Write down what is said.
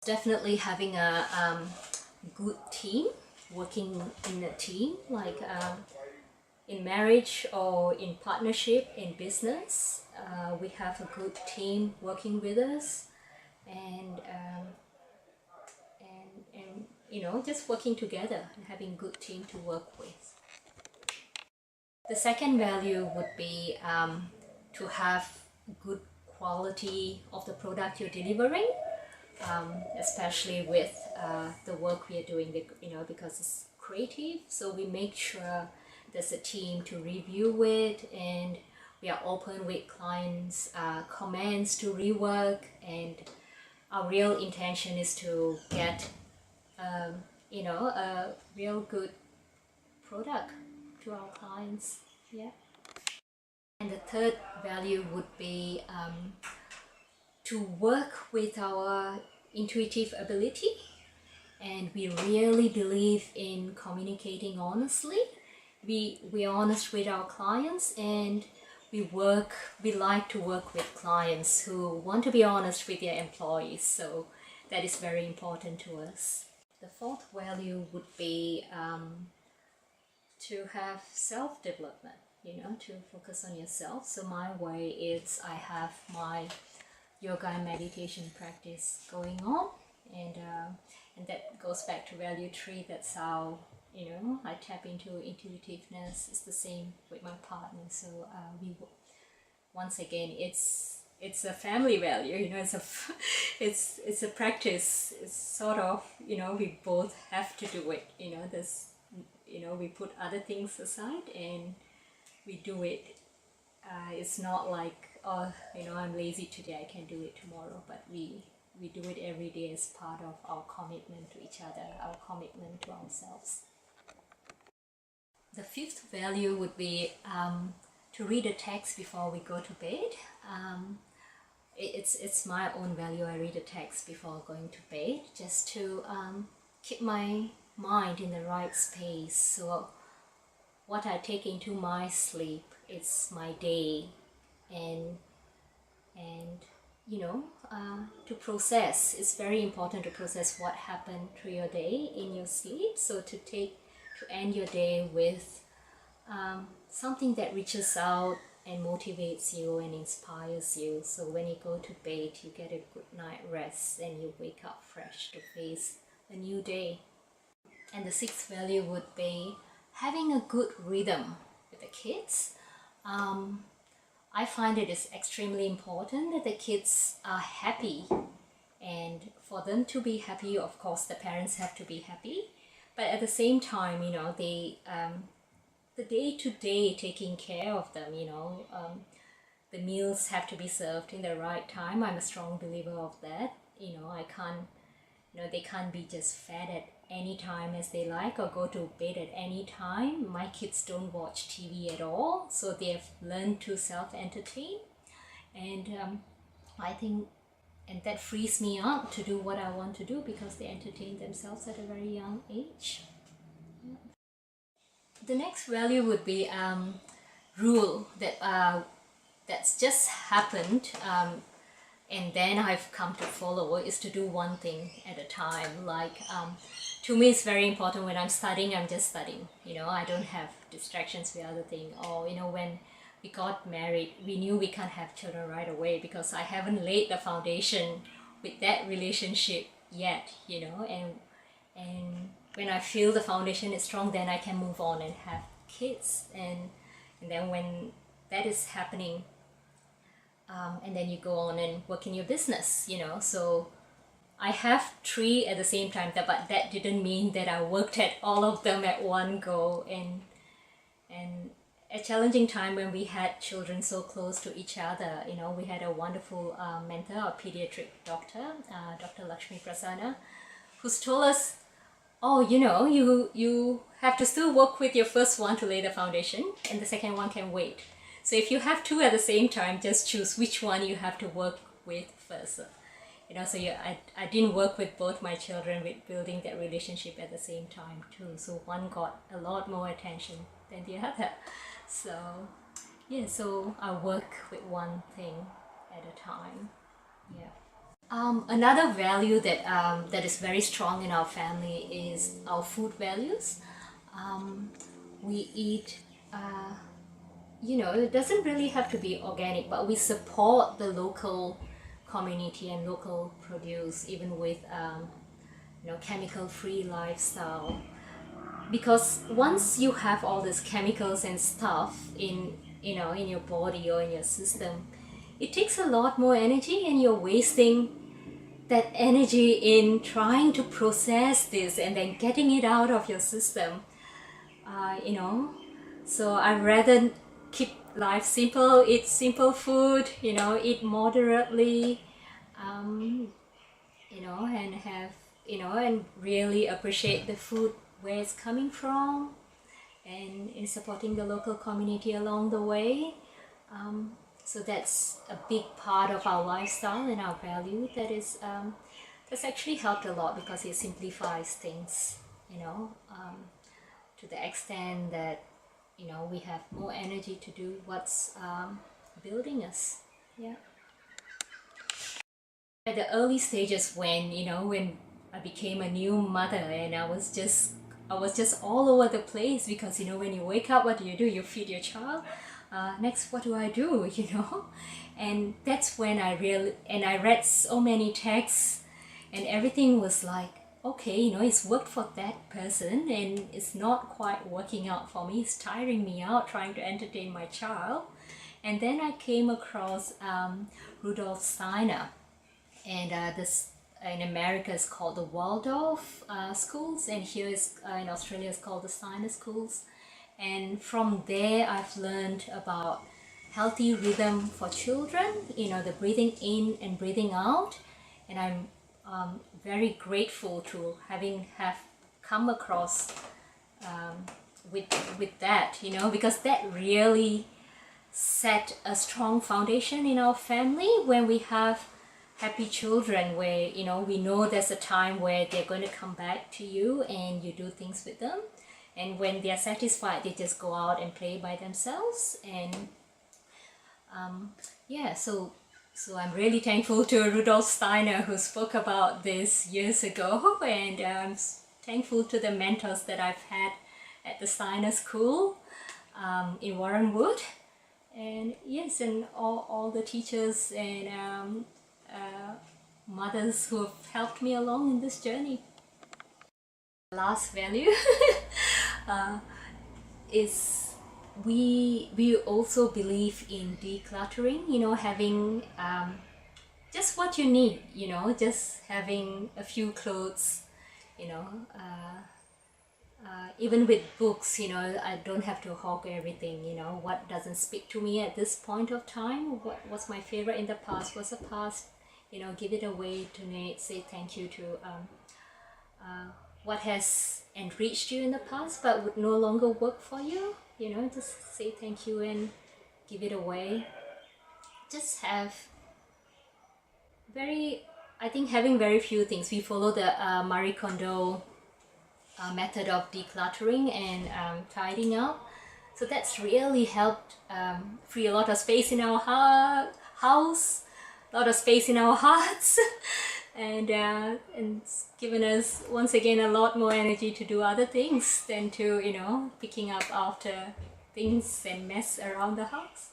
definitely having a good team, working in a team, like in marriage or in partnership, in business. We have a good team working with us, and you know, just working together and having a good team to work with. The second value would be to have good quality of the product you're delivering, especially with the work we are doing, you know, because it's creative. So we make sure there's a team to review it, and we are open with clients' comments to rework, and our real intention is to get you know, a real good product to our clients. Yeah. And the third value would be to work with our intuitive ability, and we really believe in communicating honestly. We are honest with our clients, and we like to work with clients who want to be honest with their employees, so that is very important to us. The fourth value would be to have self-development, you know, to focus on yourself. So my way is I have my yoga and meditation practice going on, and that goes back to value 3. That's how, you know, I tap into intuitiveness. It's the same with my partner. So once again, it's a family value, you know. It's a practice. It's sort of, you know, we both have to do it, you know. There's, you know, we put other things aside and we do it. It's not like, oh, you know, I'm lazy today, I can do it tomorrow, but we do it every day as part of our commitment to each other, our commitment to ourselves. The fifth value would be to read a text before we go to bed. It's my own value. I read a text before going to bed, just to keep my mind in the right space. So what I take into my sleep is my day, and you know, to process. It's very important to process what happened through your day in your sleep. So to end your day with something that reaches out and motivates you and inspires you. So when you go to bed, you get a good night rest and you wake up fresh to face a new day. And the sixth value would be having a good rhythm with the kids. I find it is extremely important that the kids are happy, and for them to be happy, of course, the parents have to be happy. But at the same time, you know, the day-to-day taking care of them, you know, the meals have to be served in the right time. I'm a strong believer of that. You know, they can't be just fed at any time as they like, or go to bed at any time. My kids don't watch TV at all, so they have learned to self-entertain, and I think, and that frees me up to do what I want to do, because they entertain themselves at a very young age. Yeah. The next value would be rule that's just happened, and then I've come to follow, is to do one thing at a time. Like to me, it's very important when I'm studying, I'm just studying. You know, I don't have distractions with other things. Or, you know, when we got married, we knew we can't have children right away because I haven't laid the foundation with that relationship yet, you know, and when I feel the foundation is strong, then I can move on and have kids. And then when that is happening, and then you go on and work in your business, you know. So I have 3 at the same time, but that didn't mean that I worked at all of them at one go. And a challenging time when we had children so close to each other, you know, we had a wonderful mentor, a pediatric doctor, Dr. Lakshmi Prasanna, who's told us, oh, you know, you have to still work with your first one to lay the foundation, and the second one can wait. So if you have 2 at the same time, just choose which one you have to work with first. You know, so I didn't work with both my children with building that relationship at the same time too. So one got a lot more attention than the other. So yeah, so I work with one thing at a time. Yeah. Another value that is very strong in our family is our food values. We eat, it doesn't really have to be organic, but we support the local community and local produce, even with chemical-free lifestyle. Because once you have all these chemicals and stuff in your body or in your system, it takes a lot more energy, and you're wasting that energy in trying to process this and then getting it out of your system. So I'd rather keep life simple, eat simple food, eat moderately, and have, and really appreciate the food, where it's coming from, and in supporting the local community along the way. So that's a big part of our lifestyle and our value that's actually helped a lot, because it simplifies things, to the extent that we have more energy to do what's building us. At the early stages, when I became a new mother, and I was just all over the place, because when you wake up, what do? You feed your child. Next, what do I do? And that's when I read so many texts, and everything was like, okay, it's worked for that person, and it's not quite working out for me. It's tiring me out trying to entertain my child. And then I came across Rudolf Steiner, and this in America is called the Waldorf schools, and here in Australia is called the Steiner schools. And from there I've learned about healthy rhythm for children, the breathing in and breathing out. And I'm very grateful to have come across with that, because that really set a strong foundation in our family. When we have happy children, where we know there's a time where they're going to come back to you and you do things with them, and when they're satisfied, they just go out and play by themselves. And so I'm really thankful to Rudolf Steiner, who spoke about this years ago, and I'm thankful to the mentors that I've had at the Steiner School in Warrenwood, and yes, and all the teachers and mothers who have helped me along in this journey. Last value is we also believe in decluttering, having just what you need, just having a few clothes, even with books, I don't have to hog everything. What doesn't speak to me at this point of time, what was my favorite in the past was the past. Give it away, donate, say thank you to what has enriched you in the past but would no longer work for you. Just say thank you and give it away. Just have having very few things. We follow the Marie Kondo method of decluttering and tidying up. So that's really helped free a lot of space in our house, a lot of space in our hearts, and it's given us once again a lot more energy to do other things than to picking up after things and mess around the house.